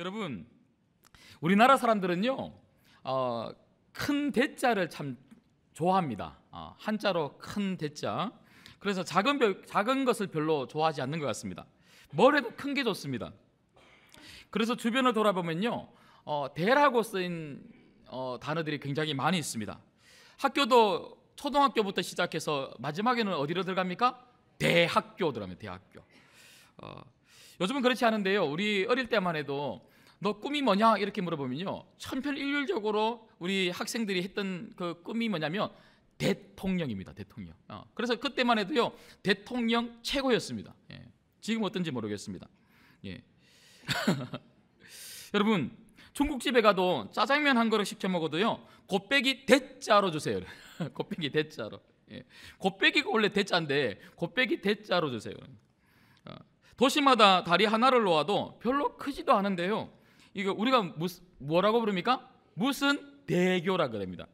여러분, 우리나라 사람들은요 큰 대자를 참 좋아합니다. 한자로 큰 대자. 그래서 작은 것을 별로 좋아하지 않는 것 같습니다. 뭘 해도 큰 게 좋습니다. 그래서 주변을 돌아보면요 대라고 쓰인 단어들이 굉장히 많이 있습니다. 학교도 초등학교부터 시작해서 마지막에는 어디로 들어갑니까? 대학교 들어가면 대학교. 요즘은 그렇지 않은데요, 우리 어릴 때만 해도 너 꿈이 뭐냐 이렇게 물어보면요 천편일률적으로 우리 학생들이 했던 그 꿈이 뭐냐면 대통령입니다. 대통령. 그래서 그때만 해도요 대통령 최고였습니다. 예. 지금 어떤지 모르겠습니다. 예. 여러분, 중국집에 가도 짜장면 한 그릇 시켜 먹어도요 곱빼기 대자로 주세요. 곱빼기 대자로. 예. 곱빼기가 원래 대자인데 곱빼기 대자로 주세요. 도시마다 다리 하나를 놓아도 별로 크지도 않은데요, 이거 우리가 뭐라고 부릅니까? 무슨 대교라 그럽니다.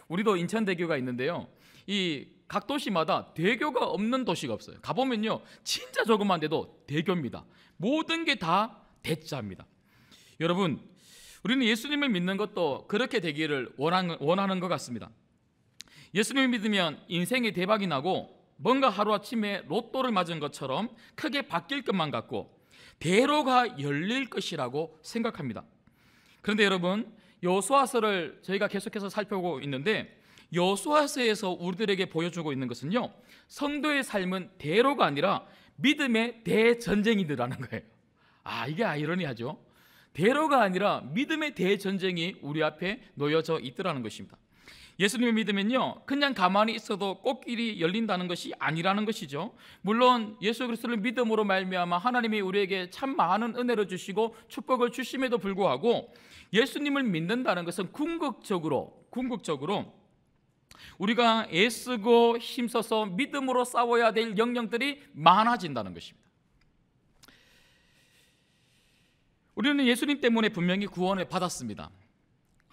우리도 인천대교가 있는데요, 이 각 도시마다 대교가 없는 도시가 없어요. 가보면요 진짜 조그만데도 대교입니다. 모든 게 다 대자입니다. 여러분, 우리는 예수님을 믿는 것도 그렇게 되기를 원하는 것 같습니다. 예수님을 믿으면 인생에 대박이 나고 뭔가 하루아침에 로또를 맞은 것처럼 크게 바뀔 것만 같고 대로가 열릴 것이라고 생각합니다. 그런데 여러분, 여호수아서를 저희가 계속해서 살펴보고 있는데 여호수아서에서 우리들에게 보여주고 있는 것은요 성도의 삶은 대로가 아니라 믿음의 대전쟁이라는 거예요. 이게 아이러니하죠. 대로가 아니라 믿음의 대전쟁이 우리 앞에 놓여져 있더라는 것입니다. 예수님을 믿으면요 그냥 가만히 있어도 꽃길이 열린다는 것이 아니라는 것이죠. 물론 예수 그리스도를 믿음으로 말미암아 하나님이 우리에게 참 많은 은혜를 주시고 축복을 주심에도 불구하고 예수님을 믿는다는 것은 궁극적으로 우리가 애쓰고 힘써서 믿음으로 싸워야 될 영역들이 많아진다는 것입니다. 우리는 예수님 때문에 분명히 구원을 받았습니다.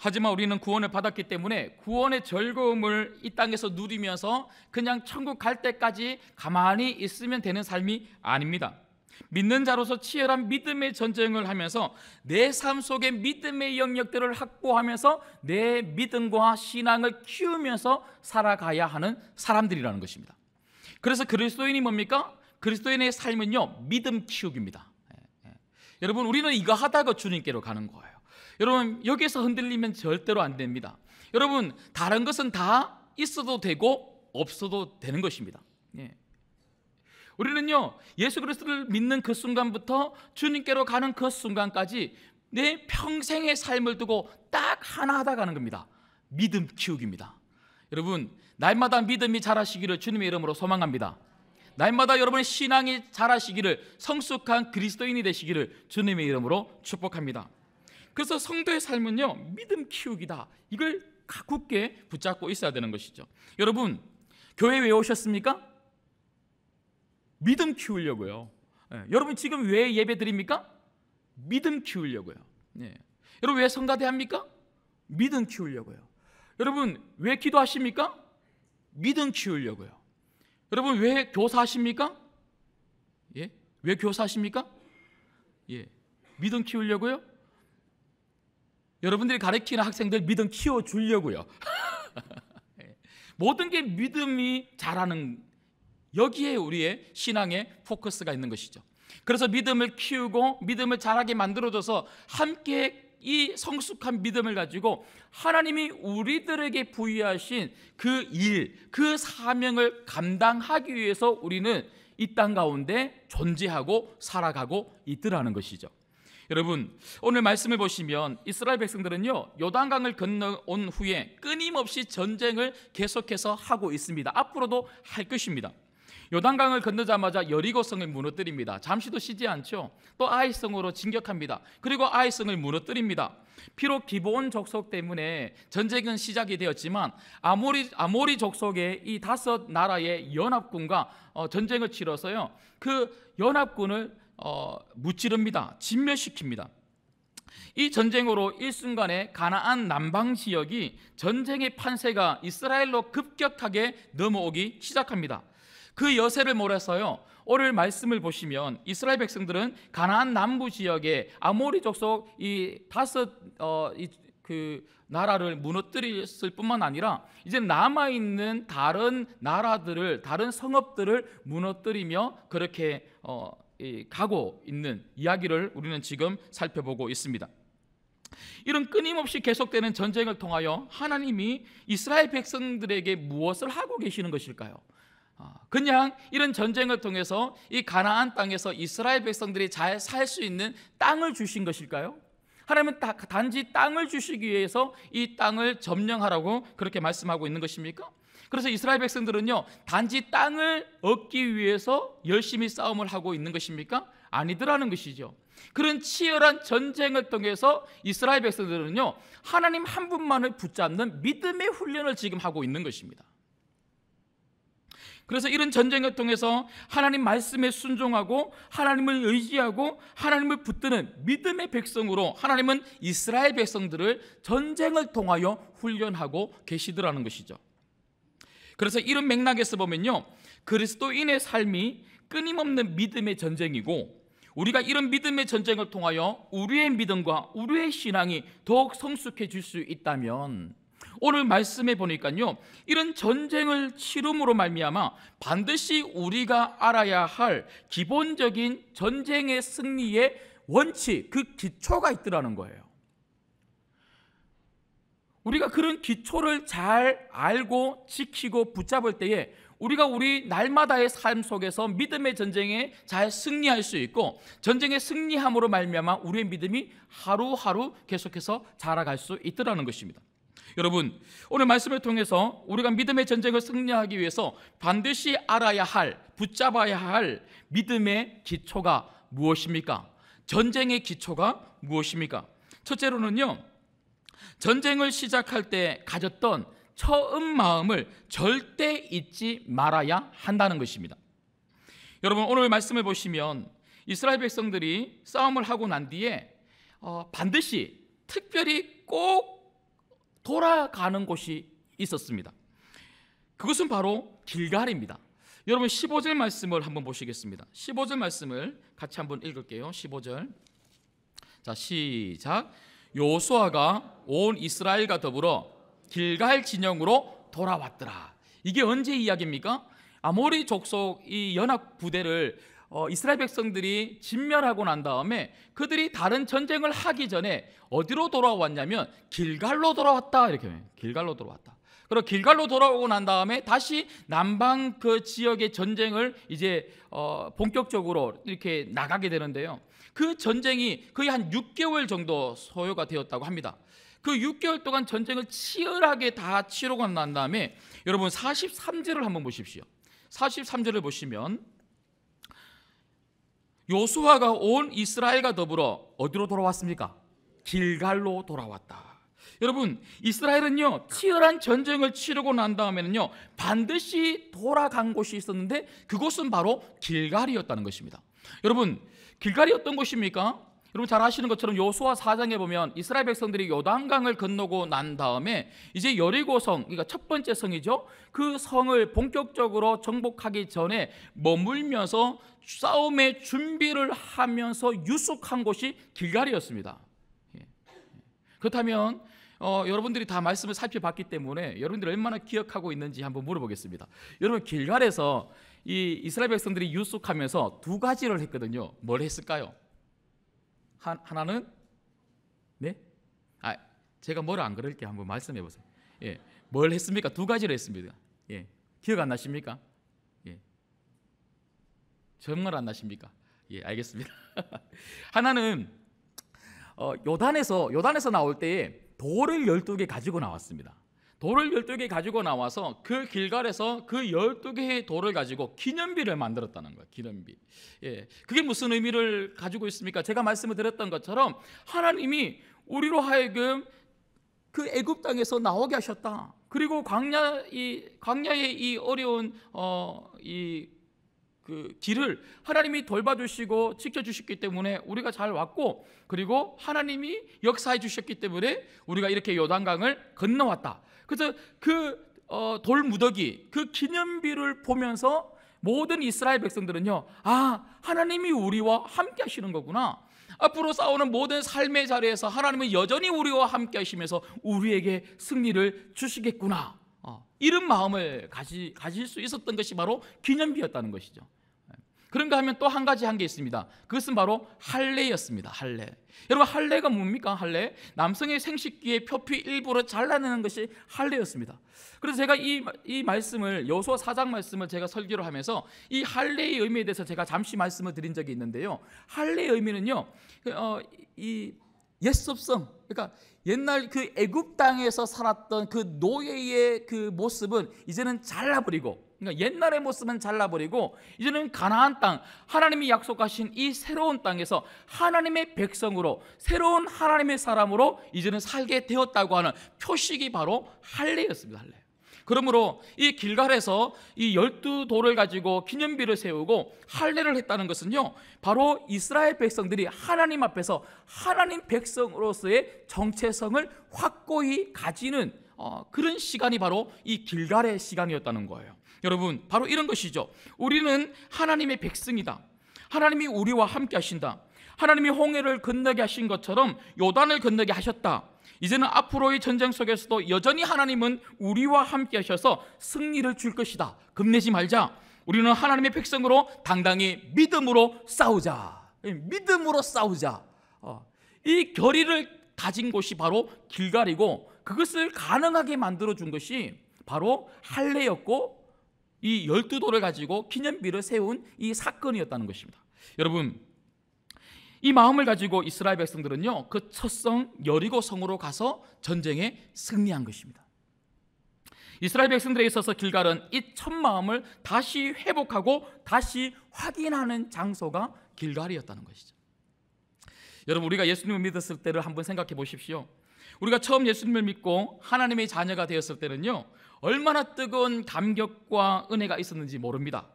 하지만 우리는 구원을 받았기 때문에 구원의 즐거움을 이 땅에서 누리면서 그냥 천국 갈 때까지 가만히 있으면 되는 삶이 아닙니다. 믿는 자로서 치열한 믿음의 전쟁을 하면서 내 삶 속에 믿음의 영역들을 확보하면서 내 믿음과 신앙을 키우면서 살아가야 하는 사람들이라는 것입니다. 그래서 그리스도인이 뭡니까? 그리스도인의 삶은요 믿음 키우기입니다. 여러분, 우리는 이거 하다가 주님께로 가는 거예요. 여러분, 여기서 흔들리면 절대로 안 됩니다. 여러분, 다른 것은 다 있어도 되고 없어도 되는 것입니다. 우리는요 예수 그리스도를 믿는 그 순간부터 주님께로 가는 그 순간까지 내 평생의 삶을 두고 딱 하나 하다 가는 겁니다. 믿음 키우기입니다. 여러분, 날마다 믿음이 자라시기를 주님의 이름으로 소망합니다. 날마다 여러분의 신앙이 자라시기를, 성숙한 그리스도인이 되시기를 주님의 이름으로 축복합니다. 그래서 성도의 삶은요 믿음 키우기다. 이걸 굳게 붙잡고 있어야 되는 것이죠. 여러분, 교회 왜 오셨습니까? 믿음 키우려고요. 여러분, 지금 왜 예배 드립니까? 믿음 키우려고요. 여러분, 왜 성가대 합니까? 믿음 키우려고요. 여러분, 왜 기도하십니까? 믿음 키우려고요. 여러분, 왜 교사하십니까? 왜 교사하십니까? 믿음 키우려고요. 여러분들이 가르치는 학생들 믿음 키워주려고요. 모든 게 믿음이 자라는, 여기에 우리의 신앙의 포커스가 있는 것이죠. 그래서 믿음을 키우고 믿음을 자라게 만들어줘서 함께 이 성숙한 믿음을 가지고 하나님이 우리들에게 부여하신 그 일, 그 사명을 감당하기 위해서 우리는 이 땅 가운데 존재하고 살아가고 있더라는 것이죠. 여러분, 오늘 말씀을 보시면 이스라엘 백성들은요 요단강을 건너온 후에 끊임없이 전쟁을 계속해서 하고 있습니다. 앞으로도 할 것입니다. 요단강을 건너자마자 여리고성을 무너뜨립니다. 잠시도 쉬지 않죠. 또 아이성으로 진격합니다. 그리고 아이성을 무너뜨립니다. 비록 기브온 족속 때문에 전쟁은 시작이 되었지만 아모리 족속의 이 5 나라의 연합군과 전쟁을 치러서요 그 연합군을 무찌릅니다. 진멸시킵니다. 이 전쟁으로 일순간에 가나안 남방 지역이 전쟁의 판세가 이스라엘로 급격하게 넘어오기 시작합니다. 그 여세를 몰아서요, 오늘 말씀을 보시면 이스라엘 백성들은 가나안 남부 지역에 아모리 족속 이 다섯 그 나라를 무너뜨렸을 뿐만 아니라 이제 남아있는 다른 나라들을, 다른 성읍들을 무너뜨리며 그렇게 가고 있는 이야기를 우리는 지금 살펴보고 있습니다. 이런 끊임없이 계속되는 전쟁을 통하여 하나님이 이스라엘 백성들에게 무엇을 하고 계시는 것일까요? 그냥 이런 전쟁을 통해서 이 가나안 땅에서 이스라엘 백성들이 잘 살 수 있는 땅을 주신 것일까요? 하나님은 단지 땅을 주시기 위해서 이 땅을 점령하라고 그렇게 말씀하고 있는 것입니까? 그래서 이스라엘 백성들은요, 단지 땅을 얻기 위해서 열심히 싸움을 하고 있는 것입니까? 아니더라는 것이죠. 그런 치열한 전쟁을 통해서 이스라엘 백성들은요, 하나님 한 분만을 붙잡는 믿음의 훈련을 지금 하고 있는 것입니다. 그래서 이런 전쟁을 통해서 하나님 말씀에 순종하고 하나님을 의지하고 하나님을 붙드는 믿음의 백성으로 하나님은 이스라엘 백성들을 전쟁을 통하여 훈련하고 계시더라는 것이죠. 그래서 이런 맥락에서 보면요, 그리스도인의 삶이 끊임없는 믿음의 전쟁이고, 우리가 이런 믿음의 전쟁을 통하여 우리의 믿음과 우리의 신앙이 더욱 성숙해질 수 있다면, 오늘 말씀해 보니까요, 이런 전쟁을 치름으로 말미암아 반드시 우리가 알아야 할 기본적인 전쟁의 승리의 원칙, 그 기초가 있더라는 거예요. 우리가 그런 기초를 잘 알고 지키고 붙잡을 때에 우리가 우리 날마다의 삶 속에서 믿음의 전쟁에 잘 승리할 수 있고, 전쟁에 승리함으로 말미암아 우리의 믿음이 하루하루 계속해서 자라갈 수 있더라는 것입니다. 여러분, 오늘 말씀을 통해서 우리가 믿음의 전쟁을 승리하기 위해서 반드시 알아야 할, 붙잡아야 할 믿음의 기초가 무엇입니까? 전쟁의 기초가 무엇입니까? 첫째로는요, 전쟁을 시작할 때 가졌던 처음 마음을 절대 잊지 말아야 한다는 것입니다. 여러분, 오늘 말씀을 보시면 이스라엘 백성들이 싸움을 하고 난 뒤에 반드시 특별히 꼭 돌아가는 곳이 있었습니다. 그것은 바로 길갈입니다. 여러분, 15절 말씀을 한번 보시겠습니다. 15절 말씀을 같이 한번 읽을게요. 15절. 자, 시작. 여호수아가 온 이스라엘과 더불어 길갈 진영으로 돌아왔더라. 이게 언제 이야기입니까? 아모리 족속 이 연합 부대를 이스라엘 백성들이 진멸하고 난 다음에 그들이 다른 전쟁을 하기 전에 어디로 돌아왔냐면 길갈로 돌아왔다. 이렇게 길갈로 돌아왔다. 그리고 길갈로 돌아오고 난 다음에 다시 남방 그 지역의 전쟁을 이제 본격적으로 이렇게 나가게 되는데요. 그 전쟁이 거의 한 6개월 정도 소요가 되었다고 합니다. 그 6개월 동안 전쟁을 치열하게 다 치르고 난 다음에 여러분 43절을 한번 보십시오. 43절을 보시면 여호수아가 온 이스라엘과 더불어 어디로 돌아왔습니까? 길갈로 돌아왔다. 여러분, 이스라엘은요, 치열한 전쟁을 치르고 난 다음에는요, 반드시 돌아간 곳이 있었는데 그곳은 바로 길갈이었다는 것입니다. 여러분, 길갈이 어떤 곳입니까? 여러분 잘 아시는 것처럼 여호수아 4장에 보면 이스라엘 백성들이 요단강을 건너고 난 다음에 이제 여리고성, 그러니까 첫 번째 성이죠, 그 성을 본격적으로 정복하기 전에 머물면서 싸움의 준비를 하면서 유숙한 곳이 길갈이었습니다. 그렇다면 여러분들이 다 말씀을 살펴봤기 때문에 여러분들이 얼마나 기억하고 있는지 한번 물어보겠습니다. 여러분, 길갈에서 이 이스라엘 백성들이 유숙하면서 두 가지를 했거든요. 뭘 했을까요? 하나는 제가 뭐를 안 그럴게요. 한번 말씀해 보세요. 뭘 했습니까? 두 가지를 했습니다. 기억 안 나십니까? 정말 안 나십니까? 알겠습니다. 하나는 요단에서 나올 때에 돌을 12개 가지고 나왔습니다. 돌을 12개 가지고 나와서 그 길갈에서 그 12개의 돌을 가지고 기념비를 만들었다는 거예요. 기념비. 그게 무슨 의미를 가지고 있습니까? 제가 말씀을 드렸던 것처럼 하나님이 우리로 하여금 그 애굽 땅에서 나오게 하셨다. 그리고 광야의 이 어려운 그 길을 하나님이 돌봐주시고 지켜주셨기 때문에 우리가 잘 왔고, 그리고 하나님이 역사해 주셨기 때문에 우리가 이렇게 요단강을 건너왔다. 그래서 그 돌무더기, 그 기념비를 보면서 모든 이스라엘 백성들은요, 아, 하나님이 우리와 함께 하시는 거구나. 앞으로 싸우는 모든 삶의 자리에서 하나님은 여전히 우리와 함께 하시면서 우리에게 승리를 주시겠구나, 이런 마음을 가질 수 있었던 것이 바로 기념비였다는 것이죠. 그런가 하면 또 한 가지 한 게 있습니다. 그것은 바로 할례였습니다. 할례. 여러분, 할례가 뭡니까? 할례, 남성의 생식기의 표피 일부를 잘라내는 것이 할례였습니다. 그래서 제가 이 말씀을, 여호수아 4장 말씀을 제가 설교를 하면서 이 할례의 의미에 대해서 제가 잠시 말씀을 드린 적이 있는데요, 할례의 의미는요, 이 옛습성, 그러니까 옛날 그 애굽 땅에서 살았던 그 노예의 그 모습은 이제는 잘라버리고, 그러니까 옛날의 모습은 잘라버리고 이제는 가나안 땅, 하나님이 약속하신 이 새로운 땅에서 하나님의 백성으로, 새로운 하나님의 사람으로 이제는 살게 되었다고 하는 표식이 바로 할례였습니다. 할례. 그러므로 이 길갈에서 이 12돌을 가지고 기념비를 세우고 할례를 했다는 것은요, 바로 이스라엘 백성들이 하나님 앞에서 하나님 백성으로서의 정체성을 확고히 가지는 그런 시간이 바로 이 길갈의 시간이었다는 거예요. 여러분, 바로 이런 것이죠. 우리는 하나님의 백성이다. 하나님이 우리와 함께 하신다. 하나님이 홍해를 건너게 하신 것처럼 요단을 건너게 하셨다. 이제는 앞으로의 전쟁 속에서도 여전히 하나님은 우리와 함께 하셔서 승리를 줄 것이다. 겁내지 말자. 우리는 하나님의 백성으로 당당히 믿음으로 싸우자. 믿음으로 싸우자. 이 결의를 가진 곳이 바로 길갈이고, 그것을 가능하게 만들어준 것이 바로 할례였고, 이 12돌을 가지고 기념비를 세운 이 사건이었다는 것입니다. 여러분, 이 마음을 가지고 이스라엘 백성들은요, 그 첫성 여리고 성으로 가서 전쟁에 승리한 것입니다. 이스라엘 백성들에 있어서 길갈은 이 첫 마음을 다시 회복하고 다시 확인하는 장소가 길갈이었다는 것이죠. 여러분, 우리가 예수님을 믿었을 때를 한번 생각해 보십시오. 우리가 처음 예수님을 믿고 하나님의 자녀가 되었을 때는요, 얼마나 뜨거운 감격과 은혜가 있었는지 모릅니다.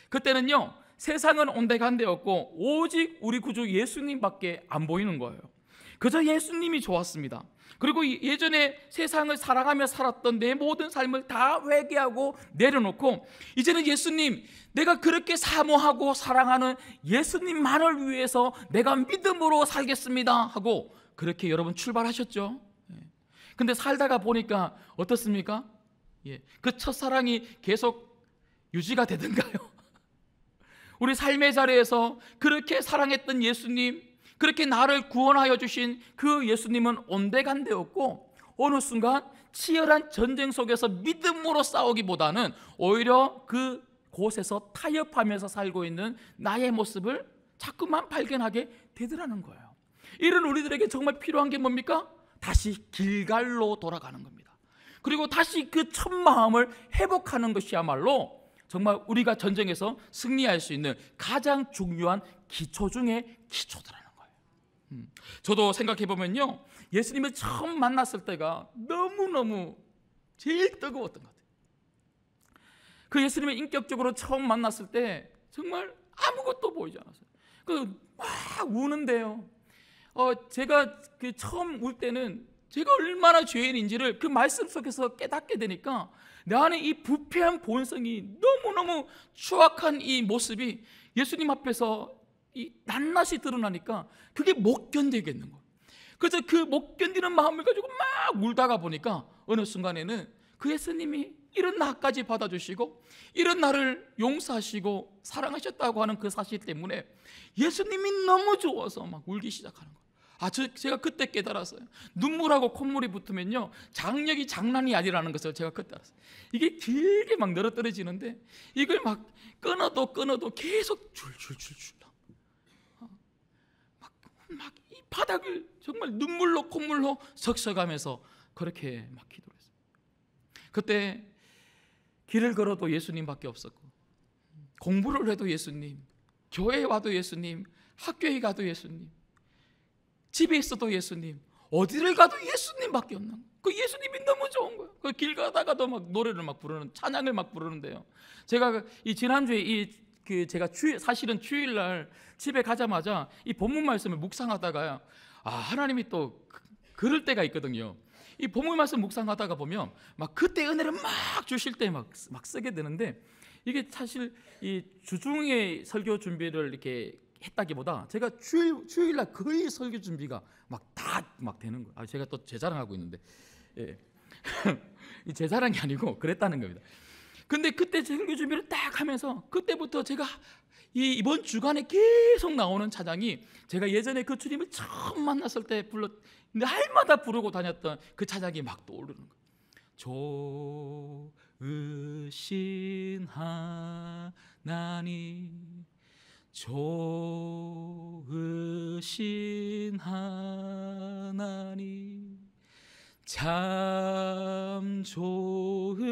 그때는요, 세상은 온데간데였고 오직 우리 구주 예수님밖에 안 보이는 거예요. 그저 예수님이 좋았습니다. 그리고 예전에 세상을 사랑하며 살았던 내 모든 삶을 다 회개하고 내려놓고, 이제는 예수님, 내가 그렇게 사모하고 사랑하는 예수님만을 위해서 내가 믿음으로 살겠습니다 하고 그렇게 여러분 출발하셨죠. 근데 살다가 보니까 어떻습니까? 그 첫사랑이 계속 유지가 되던가요? 우리 삶의 자리에서 그렇게 사랑했던 예수님, 그렇게 나를 구원하여 주신 그 예수님은 온데간데였고, 어느 순간 치열한 전쟁 속에서 믿음으로 싸우기보다는 오히려 그 곳에서 타협하면서 살고 있는 나의 모습을 자꾸만 발견하게 되더라는 거예요. 이런 우리들에게 정말 필요한 게 뭡니까? 다시 길갈로 돌아가는 겁니다. 그리고 다시 그 첫 마음을 회복하는 것이야말로 정말 우리가 전쟁에서 승리할 수 있는 가장 중요한 기초 중에 기초더라는 거예요. 저도 생각해 보면요, 예수님을 처음 만났을 때가 너무너무 제일 뜨거웠던 것 같아요. 그 예수님을 인격적으로 처음 만났을 때 정말 아무것도 보이지 않았어요. 막 우는데요, 제가 그 처음 울 때는 제가 얼마나 죄인인지를 그 말씀 속에서 깨닫게 되니까 내 안에 이 부패한 본성이 너무너무 추악한 이 모습이 예수님 앞에서 이 낱낱이 드러나니까 그게 못 견디겠는 거예요. 그래서 그 못 견디는 마음을 가지고 막 울다가 보니까 어느 순간에는 그 예수님이 이런 나까지 받아주시고 이런 나를 용서하시고 사랑하셨다고 하는 그 사실 때문에 예수님이 너무 좋아서 막 울기 시작하는 거예요. 제가 그때 깨달았어요. 눈물하고 콧물이 붙으면요, 장력이 장난이 아니라는 것을 제가 그때 알았어요. 이게 길게 막 늘어떨어지는데 이걸 막 끊어도 계속 줄줄줄줄 막 이 바닥을 정말 눈물로 콧물로 적셔가면서 그렇게 막 기도를 했어요. 그때 길을 걸어도 예수님밖에 없었고, 공부를 해도 예수님, 교회에 와도 예수님, 학교에 가도 예수님, 집에 있어도 예수님, 어디를 가도 예수님밖에 없나. 그 예수님이 너무 좋은 거예요. 그 길 가다가도 막 노래를 막 부르는, 찬양을 막 부르는데요. 제가 이 지난주에 제가 사실은 주일날 집에 가자마자 이 본문 말씀을 묵상하다가요, 하나님이 또 그럴 때가 있거든요. 이 본문 말씀 묵상하다가 보면 막 그때 은혜를 막 주실 때 막 쓰게 되는데, 이게 사실 이 주중에 설교 준비를 이렇게 했다기보다 제가 주일날 거의 설교 준비가 막 되는 거예요. 제가 또 제 자랑하고 있는데, 예. 제 자랑이 아니고 그랬다는 겁니다. 근데 그때 설교 준비를 딱 하면서 그때부터 제가 이번 주간에 계속 나오는 찬양이 제가 예전에 그 주님을 처음 만났을 때 날마다 부르고 다녔던 그 찬양이 막 떠오르는 거예요. 좋으신 하나님, 좋으신 하나님, 참 좋으신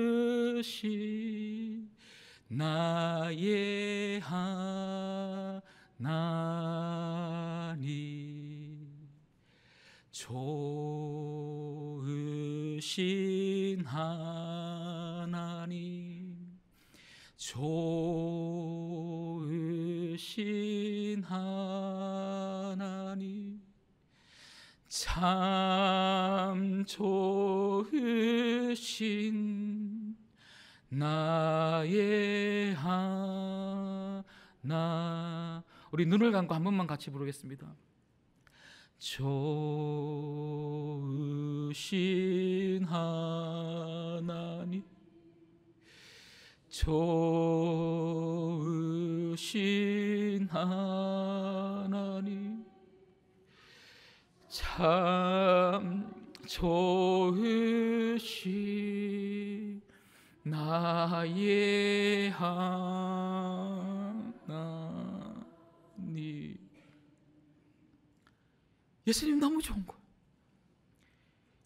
나의 하나님, 좋으신 하나님, 좋으신 하나님, 참 좋으신 나의 하나. 우리 눈을 감고 한 번만 같이 부르겠습니다. 좋으신 하나님, 좋으신 하나님, 참 좋으신 나의 하나님. 예수님 너무 좋은 거예요.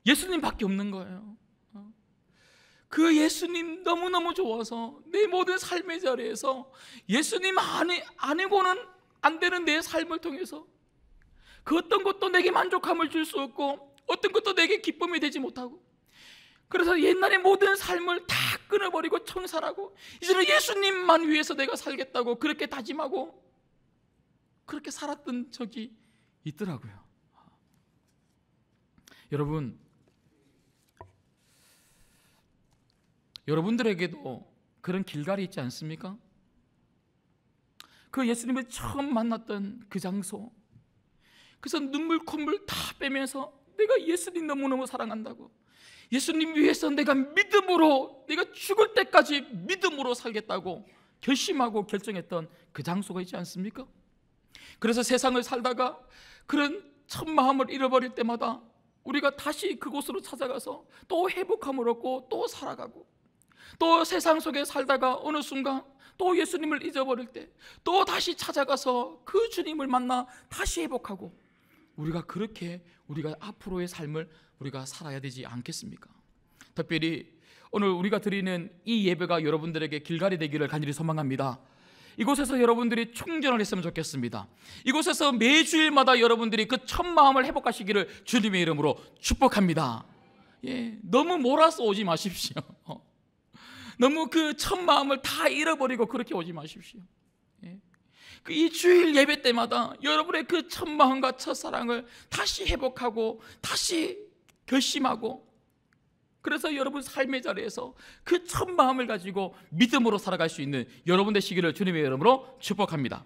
예수님밖에 없는 거예요. 그 예수님 너무너무 좋아서 내 모든 삶의 자리에서 예수님 아니고는 안 되는 내 삶을 통해서 그 어떤 것도 내게 만족함을 줄 수 없고 어떤 것도 내게 기쁨이 되지 못하고, 그래서 옛날의 모든 삶을 다 끊어버리고 청산하고 이제는 예수님만 위해서 내가 살겠다고 그렇게 다짐하고 그렇게 살았던 적이 있더라고요. 여러분들에게도 그런 길갈이 있지 않습니까? 그 예수님을 처음 만났던 그 장소, 그래서 눈물 콧물 다 빼면서 내가 예수님 너무너무 사랑한다고, 예수님 위해서 내가 믿음으로, 내가 죽을 때까지 믿음으로 살겠다고 결심하고 결정했던 그 장소가 있지 않습니까? 그래서 세상을 살다가 그런 첫 마음을 잃어버릴 때마다 우리가 다시 그곳으로 찾아가서 또 회복함을 얻고 또 살아가고, 또 세상 속에 살다가 어느 순간 또 예수님을 잊어버릴 때 또 다시 찾아가서 그 주님을 만나 다시 회복하고, 그렇게 우리가 앞으로의 삶을 우리가 살아야 되지 않겠습니까? 특별히 오늘 우리가 드리는 이 예배가 여러분들에게 길갈이 되기를 간절히 소망합니다. 이곳에서 여러분들이 충전을 했으면 좋겠습니다. 이곳에서 매주일마다 여러분들이 그 첫 마음을 회복하시기를 주님의 이름으로 축복합니다. 너무 몰아서 오지 마십시오. 너무 그 첫 마음을 다 잃어버리고 그렇게 오지 마십시오. 이 주일 예배 때마다 여러분의 그 첫 마음과 첫 사랑을 다시 회복하고 다시 결심하고, 그래서 여러분 삶의 자리에서 그 첫 마음을 가지고 믿음으로 살아갈 수 있는 여러분 되시기를 주님의 이름으로 축복합니다.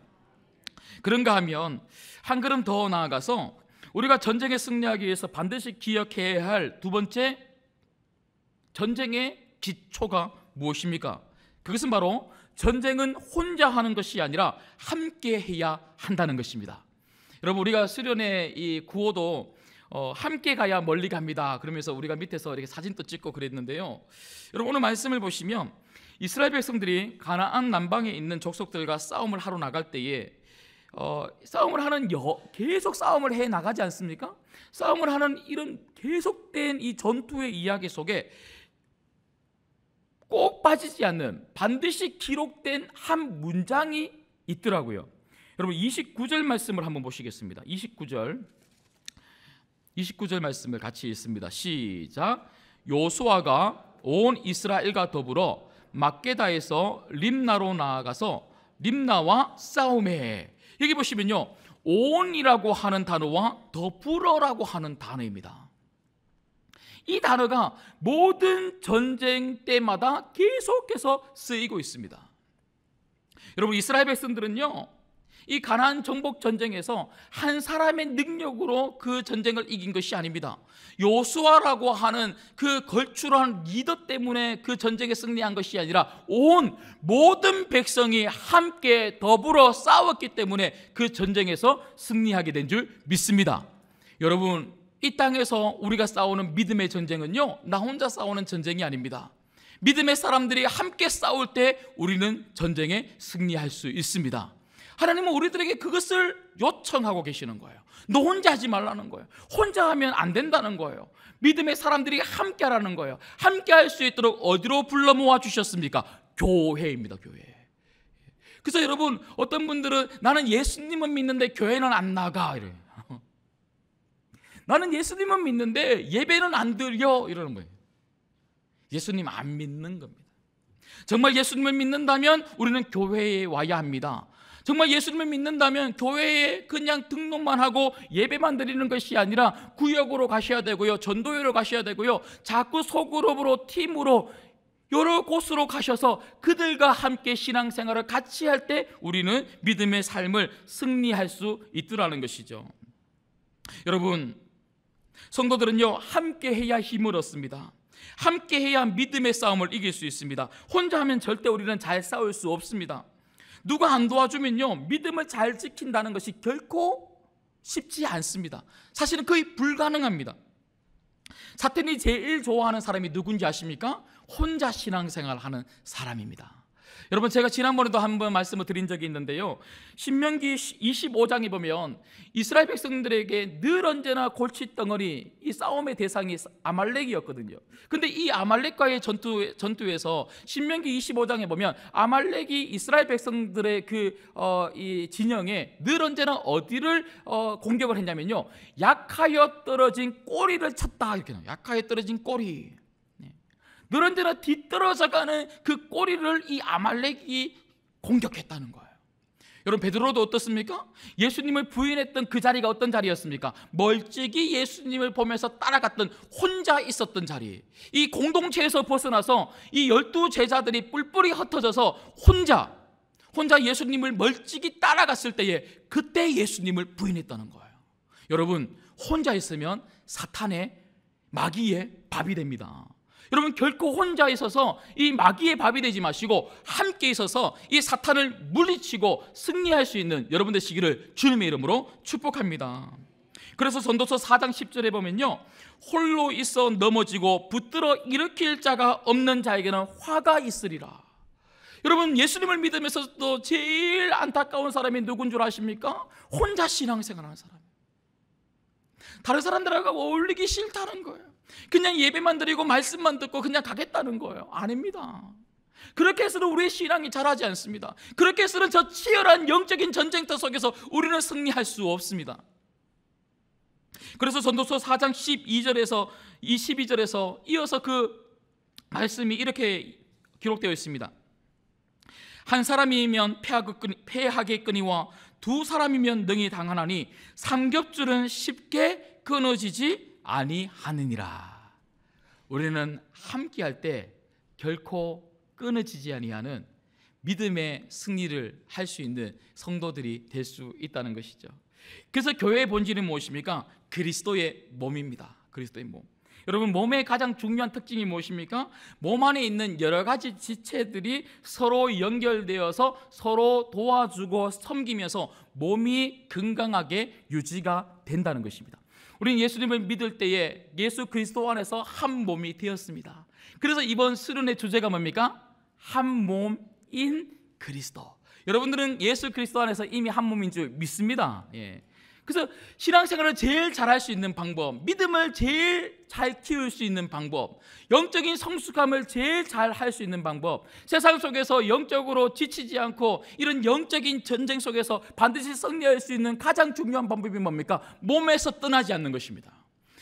그런가 하면 한 걸음 더 나아가서 우리가 전쟁에 승리하기 위해서 반드시 기억해야 할 두 번째 전쟁의 기초가 무엇입니까? 그것은 바로 전쟁은 혼자 하는 것이 아니라 함께 해야 한다는 것입니다. 여러분, 우리가 수련회 이 구호도 함께 가야 멀리 갑니다. 그러면서 우리가 밑에서 이렇게 사진도 찍고 그랬는데요. 여러분, 오늘 말씀을 보시면 이스라엘 백성들이 가나안 남방에 있는 족속들과 싸움을 하러 나갈 때에 계속 싸움을 해 나가지 않습니까? 싸움을 하는 이런 계속된 이 전투의 이야기 속에 꼭 빠지지 않는 반드시 기록된 한 문장이 있더라고요. 여러분, 29절 말씀을 한번 보시겠습니다. 29절 말씀을 같이 읽습니다. 시작. 요수아가 온 이스라엘과 더불어 막게다에서 림나로 나아가서 림나와 싸움해. 여기 보시면요, 온이라고 하는 단어와 더불어라고 하는 단어입니다. 이 단어가 모든 전쟁 때마다 계속해서 쓰이고 있습니다. 여러분, 이스라엘 백성들은요, 이 가나안 정복 전쟁에서 한 사람의 능력으로 그 전쟁을 이긴 것이 아닙니다. 요수아라고 하는 그 걸출한 리더 때문에 그 전쟁에 승리한 것이 아니라 온 모든 백성이 함께 더불어 싸웠기 때문에 그 전쟁에서 승리하게 된 줄 믿습니다. 여러분, 이 땅에서 우리가 싸우는 믿음의 전쟁은요, 나 혼자 싸우는 전쟁이 아닙니다. 믿음의 사람들이 함께 싸울 때 우리는 전쟁에 승리할 수 있습니다. 하나님은 우리들에게 그것을 요청하고 계시는 거예요. 너 혼자 하지 말라는 거예요. 혼자 하면 안 된다는 거예요. 믿음의 사람들이 함께 하라는 거예요. 함께 할 수 있도록 어디로 불러 모아 주셨습니까? 교회입니다. 교회. 그래서 여러분, 어떤 분들은 나는 예수님은 믿는데 교회는 안 나가 이래요. 나는 예수님은 믿는데 예배는 안 드려 이러는 거예요. 예수님 안 믿는 겁니다. 정말 예수님을 믿는다면 우리는 교회에 와야 합니다. 정말 예수님을 믿는다면 교회에 그냥 등록만 하고 예배만 드리는 것이 아니라 구역으로 가셔야 되고요, 전도회로 가셔야 되고요, 자꾸 소그룹으로 팀으로 여러 곳으로 가셔서 그들과 함께 신앙생활을 같이 할 때 우리는 믿음의 삶을 승리할 수 있더라는 것이죠. 여러분, 성도들은요, 함께 해야 힘을 얻습니다. 함께 해야 믿음의 싸움을 이길 수 있습니다. 혼자 하면 절대 우리는 잘 싸울 수 없습니다. 누가 안 도와주면요, 믿음을 잘 지킨다는 것이 결코 쉽지 않습니다. 사실은 거의 불가능합니다. 사탄이 제일 좋아하는 사람이 누군지 아십니까? 혼자 신앙생활 하는 사람입니다. 여러분, 제가 지난번에도 한번 말씀을 드린 적이 있는데요, 신명기 25장에 보면 이스라엘 백성들에게 늘 언제나 골칫덩어리, 이 싸움의 대상이 아말렉이었거든요. 근데 이 아말렉과의 전투에서 신명기 25장에 보면 아말렉이 이스라엘 백성들의 이 진영에 늘 언제나 어디를 공격을 했냐면요, 약하여 떨어진 꼬리를 쳤다, 이렇게 나와요. 약하여 떨어진 꼬리. 늘 언제나 뒤떨어져가는 그 꼬리를 이 아말렉이 공격했다는 거예요. 여러분, 베드로도 어떻습니까? 예수님을 부인했던 그 자리가 어떤 자리였습니까? 멀찍이 예수님을 보면서 따라갔던, 혼자 있었던 자리. 이 공동체에서 벗어나서 이 12 제자들이 뿔뿔이 흩어져서 혼자 예수님을 멀찍이 따라갔을 때에 그때 예수님을 부인했다는 거예요. 여러분, 혼자 있으면 사탄의, 마귀의 밥이 됩니다. 여러분, 결코 혼자 있어서 이 마귀의 밥이 되지 마시고 함께 있어서 이 사탄을 물리치고 승리할 수 있는 여러분 되시기를 주님의 이름으로 축복합니다. 그래서 전도서 4장 10절에 보면요, 홀로 있어 넘어지고 붙들어 일으킬 자가 없는 자에게는 화가 있으리라. 여러분, 예수님을 믿으면서도 제일 안타까운 사람이 누군 줄 아십니까? 혼자 신앙생활하는 사람. 다른 사람들하고 어울리기 싫다는 거예요. 그냥 예배만 드리고 말씀만 듣고 그냥 가겠다는 거예요. 아닙니다. 그렇게 해서는 우리의 신앙이 자라지 않습니다. 그렇게 해서는 저 치열한 영적인 전쟁터 속에서 우리는 승리할 수 없습니다. 그래서 전도서 4장 12절에서 이어서 그 말씀이 이렇게 기록되어 있습니다. 한 사람이면 패하겠거니와 두 사람이면 능히 당하나니 삼겹줄은 쉽게 끊어지지 아니하느니라. 우리는 함께할 때 결코 끊어지지 아니하는 믿음의 승리를 할 수 있는 성도들이 될 수 있다는 것이죠. 그래서 교회의 본질은 무엇입니까? 그리스도의 몸입니다. 그리스도의 몸. 여러분, 몸의 가장 중요한 특징이 무엇입니까? 몸 안에 있는 여러 가지 지체들이 서로 연결되어서 서로 도와주고 섬기면서 몸이 건강하게 유지가 된다는 것입니다. 우리는 예수님을 믿을 때에 예수 그리스도 안에서 한 몸이 되었습니다. 그래서 이번 수련의 주제가 뭡니까? 한 몸인 그리스도. 여러분들은 예수 그리스도 안에서 이미 한 몸인 줄 믿습니다. 그래서 신앙생활을 제일 잘할 수 있는 방법, 믿음을 제일 잘 키울 수 있는 방법, 영적인 성숙함을 제일 잘 할 수 있는 방법, 세상 속에서 영적으로 지치지 않고 이런 영적인 전쟁 속에서 반드시 승리할 수 있는 가장 중요한 방법이 뭡니까? 몸에서 떠나지 않는 것입니다.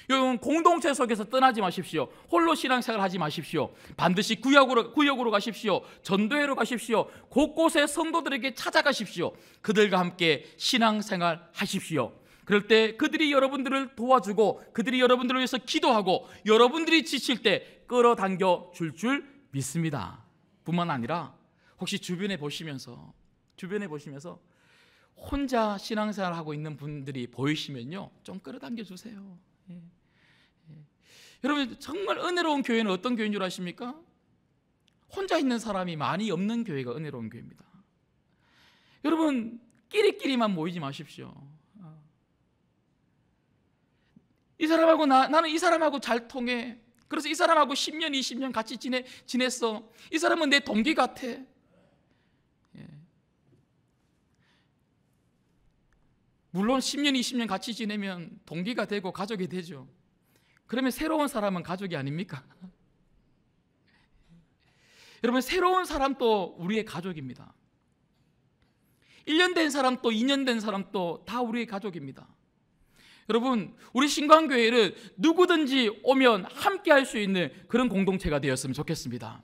여러분, 공동체 속에서 떠나지 마십시오. 홀로 신앙생활 하지 마십시오. 반드시 구역으로 가십시오. 전도회로 가십시오. 곳곳에 성도들에게 찾아가십시오. 그들과 함께 신앙생활 하십시오. 그럴 때 그들이 여러분들을 도와주고 그들이 여러분들을 위해서 기도하고 여러분들이 지칠 때 끌어당겨 줄 믿습니다. 뿐만 아니라 혹시 주변에 보시면서 주변에 보시면서 혼자 신앙생활 하고 있는 분들이 보이시면요, 좀 끌어당겨 주세요. 여러분, 정말 은혜로운 교회는 어떤 교회인 줄 아십니까? 혼자 있는 사람이 많이 없는 교회가 은혜로운 교회입니다. 여러분, 끼리끼리만 모이지 마십시오. 이 사람하고 나는 이 사람하고 잘 통해. 그래서 이 사람하고 10년, 20년 같이 지냈어. 이 사람은 내 동기 같아. 물론 10년, 20년 같이 지내면 동기가 되고 가족이 되죠. 그러면 새로운 사람은 가족이 아닙니까? 여러분, 새로운 사람도 우리의 가족입니다. 1년 된 사람도 2년 된 사람도 다 우리의 가족입니다. 여러분, 우리 신광교회는 누구든지 오면 함께 할 수 있는 그런 공동체가 되었으면 좋겠습니다.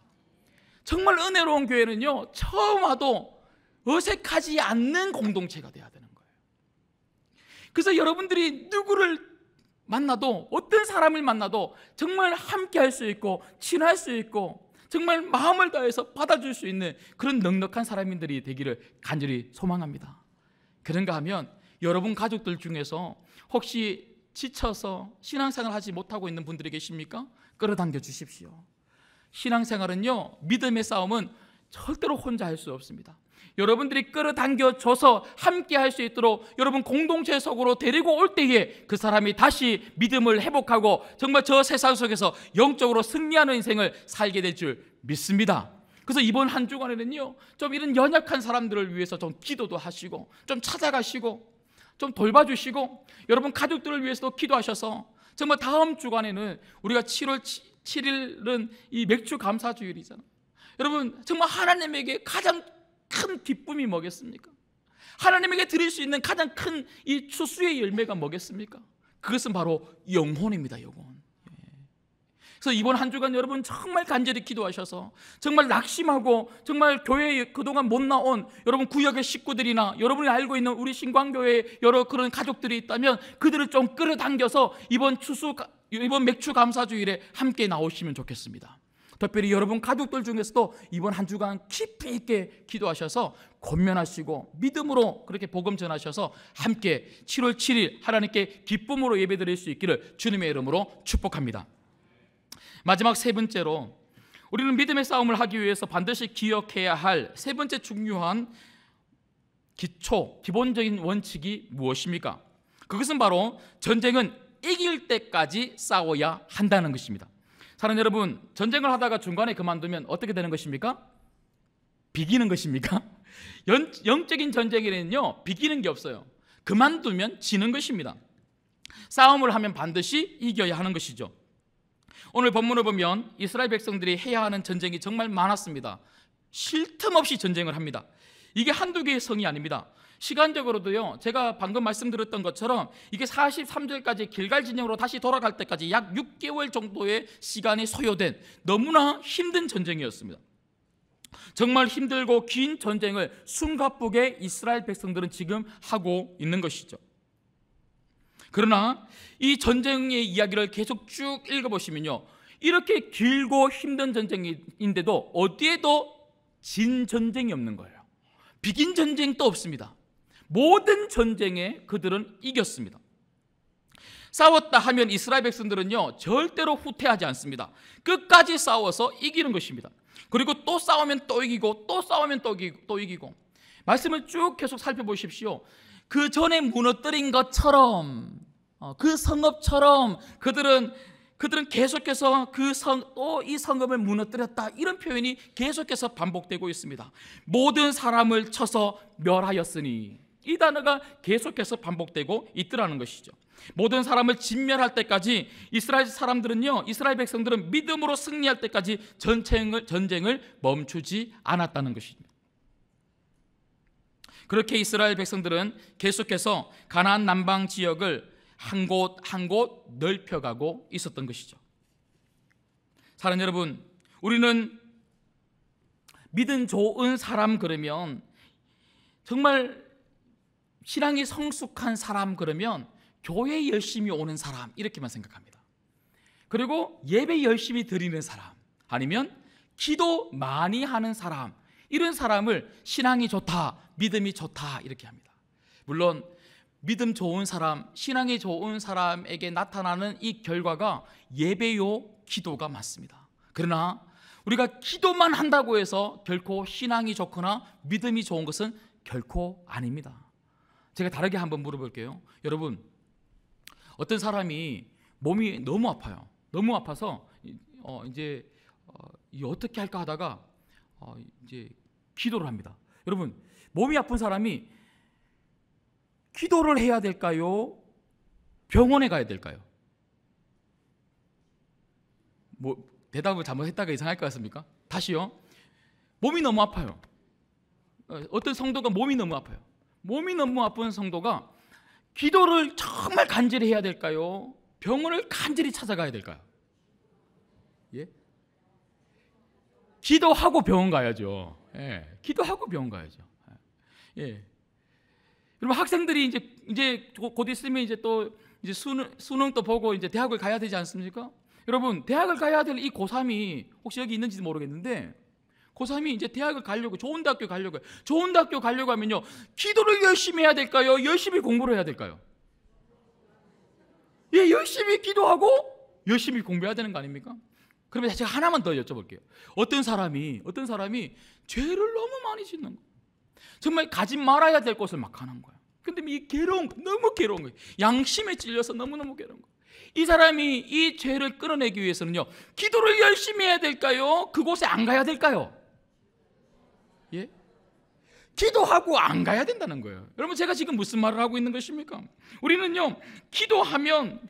정말 은혜로운 교회는요, 처음 와도 어색하지 않는 공동체가 되어야 되는 거예요. 그래서 여러분들이 누구를 만나도, 어떤 사람을 만나도 정말 함께 할 수 있고 친할 수 있고 정말 마음을 다해서 받아줄 수 있는 그런 넉넉한 사람들이 되기를 간절히 소망합니다. 그런가 하면 여러분 가족들 중에서 혹시 지쳐서 신앙생활 하지 못하고 있는 분들이 계십니까? 끌어당겨 주십시오. 신앙생활은요, 믿음의 싸움은 절대로 혼자 할 수 없습니다. 여러분들이 끌어당겨 줘서 함께 할 수 있도록 여러분 공동체 속으로 데리고 올 때에 그 사람이 다시 믿음을 회복하고 정말 저 세상 속에서 영적으로 승리하는 인생을 살게 될 줄 믿습니다. 그래서 이번 한 주간에는요, 좀 이런 연약한 사람들을 위해서 좀 기도도 하시고 좀 찾아가시고 좀 돌봐주시고 여러분 가족들을 위해서도 기도하셔서 정말 다음 주간에는 우리가 7월 7일은 이 맥주 감사주일이잖아요. 여러분, 정말 하나님에게 가장 큰 기쁨이 뭐겠습니까? 하나님에게 드릴 수 있는 가장 큰 이 추수의 열매가 뭐겠습니까? 그것은 바로 영혼입니다. 영혼. 그래서 이번 한 주간 여러분 정말 간절히 기도하셔서 정말 낙심하고 정말 교회에 그동안 못 나온 여러분 구역의 식구들이나 여러분이 알고 있는 우리 신광교회에 여러 그런 가족들이 있다면 그들을 좀 끌어당겨서 이번 맥주 감사주일에 함께 나오시면 좋겠습니다. 특별히 여러분 가족들 중에서도 이번 한 주간 깊이 있게 기도하셔서 권면하시고 믿음으로 그렇게 복음 전하셔서 함께 7월 7일 하나님께 기쁨으로 예배드릴 수 있기를 주님의 이름으로 축복합니다. 마지막 세 번째로 우리는 믿음의 싸움을 하기 위해서 반드시 기억해야 할 세 번째 중요한 기본적인 원칙이 무엇입니까? 그것은 바로 전쟁은 이길 때까지 싸워야 한다는 것입니다. 사랑하는 여러분, 전쟁을 하다가 중간에 그만두면 어떻게 되는 것입니까? 비기는 것입니까? 영적인 전쟁에는요, 비기는 게 없어요. 그만두면 지는 것입니다. 싸움을 하면 반드시 이겨야 하는 것이죠. 오늘 본문을 보면 이스라엘 백성들이 해야 하는 전쟁이 정말 많았습니다. 쉴 틈 없이 전쟁을 합니다. 이게 한두 개의 성이 아닙니다. 시간적으로도요, 제가 방금 말씀드렸던 것처럼 이게 43절까지 길갈 진영으로 다시 돌아갈 때까지 약 6개월 정도의 시간이 소요된 너무나 힘든 전쟁이었습니다. 정말 힘들고 긴 전쟁을 숨가쁘게 이스라엘 백성들은 지금 하고 있는 것이죠. 그러나 이 전쟁의 이야기를 계속 쭉 읽어보시면요, 이렇게 길고 힘든 전쟁인데도 어디에도 진 전쟁이 없는 거예요. 비긴 전쟁도 없습니다. 모든 전쟁에 그들은 이겼습니다. 싸웠다 하면 이스라엘 백성들은요, 절대로 후퇴하지 않습니다. 끝까지 싸워서 이기는 것입니다. 그리고 또 싸우면 또 이기고 또 싸우면 또 이기고 말씀을 쭉 계속 살펴보십시오. 그 전에 무너뜨린 것처럼, 그 성읍처럼 그들은 계속해서 또 이 성읍을 무너뜨렸다, 이런 표현이 계속해서 반복되고 있습니다. 모든 사람을 쳐서 멸하였으니, 이 단어가 계속해서 반복되고 있더라는 것이죠. 모든 사람을 진멸할 때까지 이스라엘 백성들은 믿음으로 승리할 때까지 전쟁을 멈추지 않았다는 것입니다. 그렇게 이스라엘 백성들은 계속해서 가나안 남방 지역을 한 곳 한 곳 넓혀가고 있었던 것이죠. 사랑하는 여러분, 우리는 믿음 좋은 사람 그러면, 정말 신앙이 성숙한 사람 그러면 교회 열심히 오는 사람, 이렇게만 생각합니다. 그리고 예배 열심히 드리는 사람, 아니면 기도 많이 하는 사람, 이런 사람을 신앙이 좋다, 믿음이 좋다 이렇게 합니다. 물론 믿음 좋은 사람, 신앙이 좋은 사람에게 나타나는 이 결과가 예배요, 기도가 맞습니다. 그러나 우리가 기도만 한다고 해서 결코 신앙이 좋거나 믿음이 좋은 것은 결코 아닙니다. 제가 다르게 한번 물어볼게요. 여러분, 어떤 사람이 몸이 너무 아파요. 너무 아파서 이제 어떻게 할까 하다가 이제 기도를 합니다. 여러분, 몸이 아픈 사람이 기도를 해야 될까요? 병원에 가야 될까요? 대답을 잘못했다가 이상할 것 같습니까? 다시요. 몸이 너무 아파요. 어떤 성도가 몸이 너무 아파요. 몸이 너무 아픈 성도가 기도를 정말 간절히 해야 될까요? 병원을 간절히 찾아가야 될까요? 예? 기도하고 병원 가야죠. 예. 기도하고 병원 가야죠. 예. 여러분, 학생들이 이제 곧 있으면 이제 또 이제 수능 또 보고 이제 대학을 가야 되지 않습니까? 여러분, 대학을 가야 될 이 고3이 혹시 여기 있는지도 모르겠는데, 고3이 이제 대학을 가려고, 좋은 대학교 가려고 해요. 좋은 대학교 가려고 하면요, 기도를 열심히 해야 될까요? 열심히 공부를 해야 될까요? 예, 열심히 기도하고 열심히 공부해야 되는 거 아닙니까? 그러면 제가 하나만 더 여쭤볼게요. 어떤 사람이 죄를 너무 많이 짓는 거예요. 정말 가지 말아야 될 것을 막 하는 거예요. 근데 이 괴로운 거, 너무 괴로운 거예요. 양심에 찔려서 너무너무 괴로운 거예요. 이 사람이 이 죄를 끌어내기 위해서는요, 기도를 열심히 해야 될까요? 그곳에 안 가야 될까요? 예? 기도하고 안 가야 된다는 거예요. 여러분, 제가 지금 무슨 말을 하고 있는 것입니까? 우리는요, 기도하면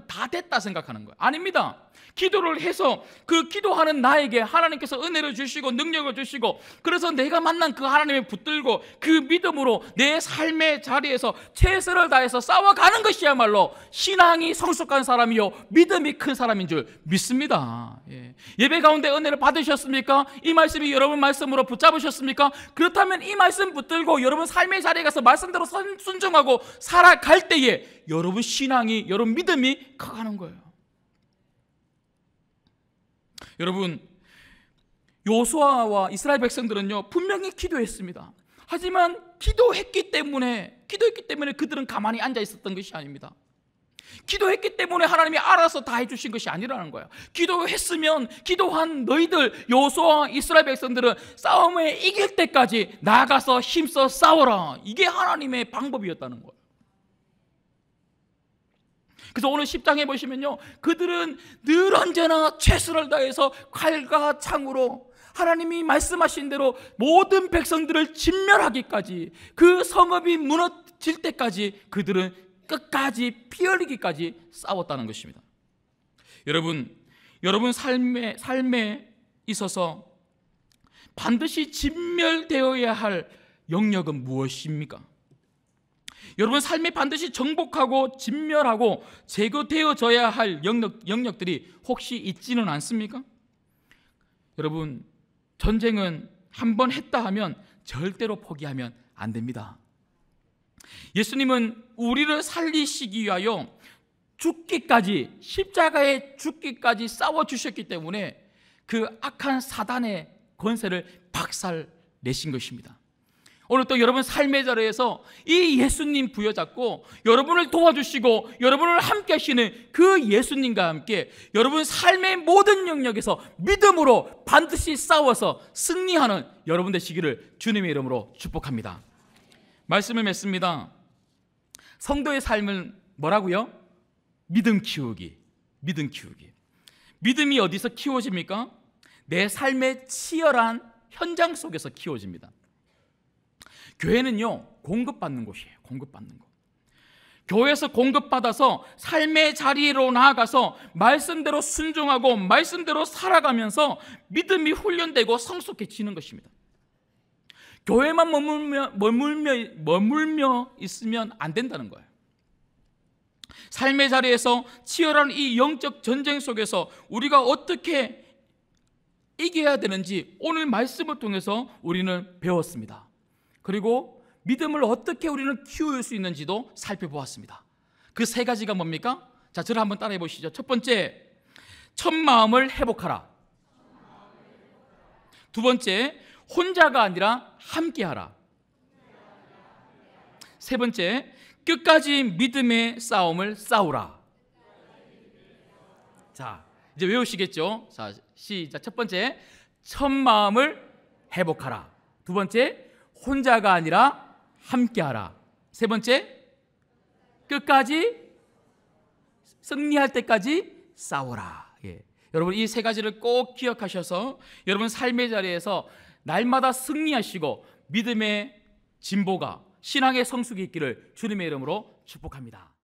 다 됐다 생각하는 거예요. 아닙니다. 기도를 해서 그 기도하는 나에게 하나님께서 은혜를 주시고 능력을 주시고, 그래서 내가 만난 그 하나님을 붙들고 그 믿음으로 내 삶의 자리에서 최선을 다해서 싸워가는 것이야말로 신앙이 성숙한 사람이요, 믿음이 큰 사람인 줄 믿습니다. 예배 가운데 은혜를 받으셨습니까? 이 말씀이 여러분 말씀으로 붙잡으셨습니까? 그렇다면 이 말씀 붙들고 여러분 삶의 자리에 가서 말씀대로 순종하고 살아갈 때에 여러분 신앙이, 여러분 믿음이 커가는 거예요. 여러분, 요수아와 이스라엘 백성들은요, 분명히 기도했습니다. 하지만 기도했기 때문에 그들은 가만히 앉아 있었던 것이 아닙니다. 기도했기 때문에 하나님이 알아서 다 해주신 것이 아니라는 거예요. 기도했으면, 기도한 너희들 요수아와 이스라엘 백성들은 싸움에 이길 때까지 나가서 힘써 싸워라, 이게 하나님의 방법이었다는 거예요. 그래서 오늘 10장에 보시면요, 그들은 늘 언제나 최선을 다해서 칼과 창으로 하나님이 말씀하신 대로 모든 백성들을 진멸하기까지, 그 성읍이 무너질 때까지 그들은 끝까지 피 흘리기까지 싸웠다는 것입니다. 여러분 삶에 있어서 반드시 진멸되어야 할 영역은 무엇입니까? 여러분 삶에 반드시 정복하고 진멸하고 제거되어져야 할 영역들이 혹시 있지는 않습니까? 여러분, 전쟁은 한번 했다 하면 절대로 포기하면 안 됩니다. 예수님은 우리를 살리시기 위하여 죽기까지, 십자가에 죽기까지 싸워주셨기 때문에 그 악한 사단의 권세를 박살내신 것입니다. 오늘 또 여러분 삶의 자리에서 이 예수님 부여잡고 여러분을 도와주시고 여러분을 함께 하시는 그 예수님과 함께 여러분 삶의 모든 영역에서 믿음으로 반드시 싸워서 승리하는 여러분 되시기를 주님의 이름으로 축복합니다. 말씀을 맺습니다. 성도의 삶은 뭐라고요? 믿음 키우기. 믿음이 어디서 키워집니까? 내 삶의 치열한 현장 속에서 키워집니다. 교회는요, 공급받는 곳이에요. 공급받는 곳. 교회에서 공급받아서 삶의 자리로 나아가서 말씀대로 순종하고 말씀대로 살아가면서 믿음이 훈련되고 성숙해지는 것입니다. 교회만 머물며 있으면 안 된다는 거예요. 삶의 자리에서 치열한 이 영적 전쟁 속에서 우리가 어떻게 이겨야 되는지 오늘 말씀을 통해서 우리는 배웠습니다. 그리고 믿음을 어떻게 우리는 키울 수 있는지도 살펴보았습니다. 그 세 가지가 뭡니까? 자, 저를 한번 따라해 보시죠. 첫 번째, 첫 마음을 회복하라. 두 번째, 혼자가 아니라 함께하라. 세 번째, 끝까지 믿음의 싸움을 싸우라. 자, 이제 외우시겠죠? 자, 시작. 첫 번째, 첫 마음을 회복하라. 두 번째, 혼자가 아니라 함께하라. 세 번째, 끝까지 승리할 때까지 싸워라. 예. 여러분 이 세 가지를 꼭 기억하셔서 여러분 삶의 자리에서 날마다 승리하시고 믿음의 진보가, 신앙의 성숙이 있기를 주님의 이름으로 축복합니다.